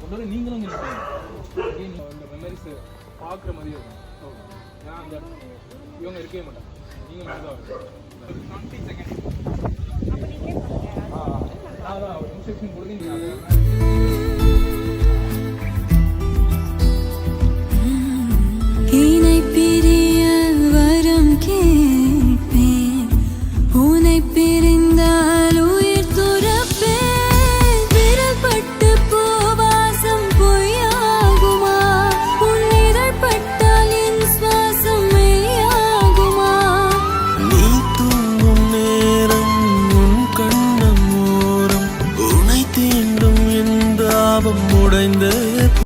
கொண்டு நீங்களும் இந்த மெமரிஸ் பார்க்குற மாதிரி இருக்கும். ஏன்னா அந்த இவங்க இருக்கவே மாட்டாங்க, நீங்கள் மட்டும் தான் இருக்கும். 20 செகண்ட் அதான் இன்ஸ்ட்ரக்ஷன் கொடுத்து நீங்கள்